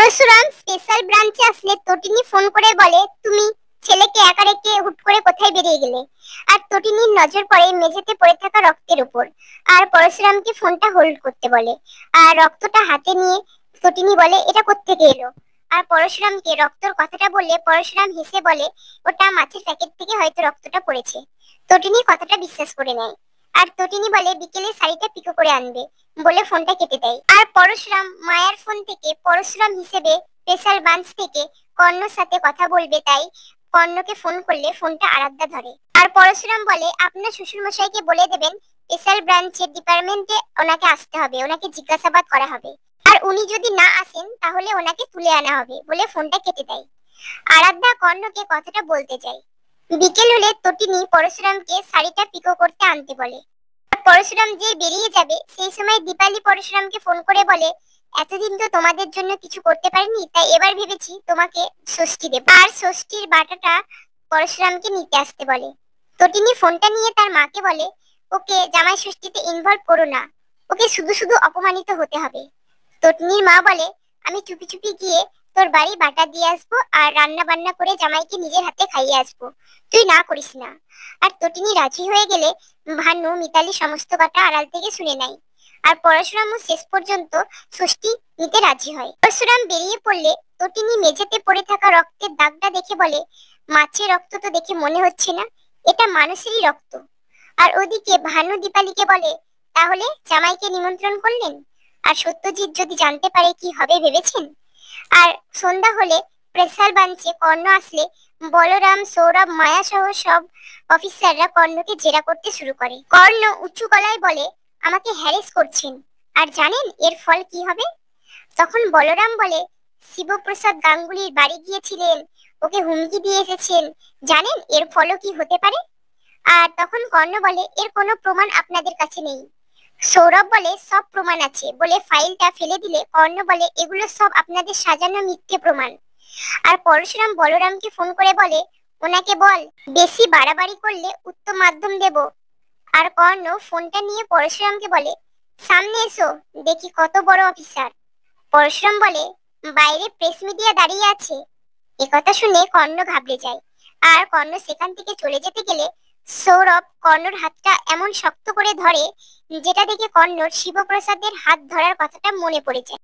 Parashuram special ব্রাঞ্চে আসলে তটিনী phone করে বলে, তুমি ছেলেকে একা রেখে হুট করে কোথায় বেরিয়ে গেলে? আর তটিনীর নজর পড়ে মেঝেতে পড়ে থাকা রক্তের উপর। আর পরশুরামকে ফোনটা হোল্ড করতে বলে। আর রক্তটা হাতে নিয়ে তটিনী বলে, এটা কোত্থেকে এলো? আর পরশুরামকে রক্তর কথাটা বললে পরশুরাম হেসে বলে, ওটা মাছের প্যাকেট থেকে হয়তো রক্তটা পড়েছে। তটিনী কথাটা বিশ্বাস করে নেয়। আর তটিনী বলে, বিকেলে শাড়িটা পিকো করে আনবে বলে ফোনটা কেটে দেয়। আর পরশুরাম মায়ের ফোন থেকে পরশুরাম হিসেবে স্পেশাল ব্রাঞ্চ থেকে কর্ণর সাথে কথা বলবে, তাই কর্ণকে ফোন করলে ফোনটা আরাধ্যা ধরে। আর পরশুরাম বলে, আপনার শ্বশুর মশাইকে বলে দেবেন স্পেশাল ব্রাঞ্চের ডিপার্টমেন্টে ওনাকে আসতে হবে, ওনাকে জিজ্ঞাসাবাদ করা হবে। আর উনি যদি না আসেন তাহলে ওনাকে তুলে আনা হবে বলে ফোনটা কেটে দেয়। আরাধ্যা কর্ণকে কথাটা বলতে যায়। বিকেল হলে তটিনী পরশুরামকে শাড়িটা পিকো করতে আনতে বলে। পরশুরাম যে বেরিয়ে যাবে সেই সময় দীপালি পরশুরামকে ফোন করে বলে, এতদিন তো তোমাদের জন্য কিছু করতে পারিনি, তাই এবার ভেবেছি তোমাকে ষষ্ঠী দেব। আর ষষ্ঠীর বাটাটা পরশুরামকে নিতে আসতে বলে। তটিনী ফোনটা নিয়ে তার মাকে বলে, ওকে জামাই ষষ্ঠীতে ইনভলভ করো না, ওকে শুধু শুধু অপমানিত হতে হবে। তটিনীর মা বলে, আমি চুপি চুপি গিয়ে তোর বাড়ি বাটা দিয়ে আসবো আর রান্না বান্না করে জামাইকে নিজের হাতে খাইয়ে আসবো, তুই না করিস না। আর তটিনী রাজি হয়ে গেলে ভানু মিতালি সমস্ত কথা আড়াল থেকে শুনে নেয়। আর পরশুরামও শেষ পর্যন্ত ষষ্ঠী নিতে রাজি হয়। পরশুরাম বেরিয়ে পড়লে তটিনী মেঝেতে পড়ে থাকা রক্তের দাগটা দেখে বলে, মাছের রক্ত তো দেখে মনে হচ্ছে না, এটা মানুষেরই রক্ত। আর ওদিকে ভানু দীপালিকে বলে, তাহলে জামাইকে নিমন্ত্রণ করলেন? আর সত্যজিৎ যদি জানতে পারে কি হবে ভেবেছেন? আর সন্ধ্যা হলে প্রেসার বাঞ্চে কর্ণ আসলে বলরাম, সৌরভ, মায়া সহ সব অফিসাররা কর্ণকে জেরা করতে শুরু করে। কর্ণ উঁচু গলায় বলে, আমাকে হ্যারেস করছেন, আর জানেন এর ফল কি হবে? তখন বলরাম বলে, শিবপ্রসাদ গাঙ্গুলির বাড়ি গিয়েছিলেন, ওকে হুমকি দিয়ে এসেছেন, জানেন এর ফলও কি হতে পারে? আর তখন কর্ণ বলে, এর কোনো প্রমাণ আপনাদের কাছে নেই। সৌরভ বলে, সব প্রমাণ আছে বলে ফাইলটা ফেলে দিলে কর্ণ বলে, এগুলো সব আপনাদের সাজানো মিথ্যে প্রমাণ। আর পরশুরাম বলরামকে ফোন করে বলে, ওনাকে বল বেশি বাড়াবাড়ি করলে উত্তম মাধ্যম দেব। আর কর্ণ ফোনটা নিয়ে পরশুরামকে বলে, সামনে এসো, দেখি কত বড় অফিসার। পরশুরাম বলে, বাইরে প্রেস মিডিয়া দাঁড়িয়ে আছে। একথা শুনে কর্ণ ঘাবড়ে যায়। আর কর্ণ সেখান থেকে চলে যেতে গেলে সৌরভ কর্ণর হাতটা এমন শক্ত করে ধরে, যেটা দেখে কর্ণর শিবপ্রসাদের হাত ধরার কথাটা মনে পড়ে যায়।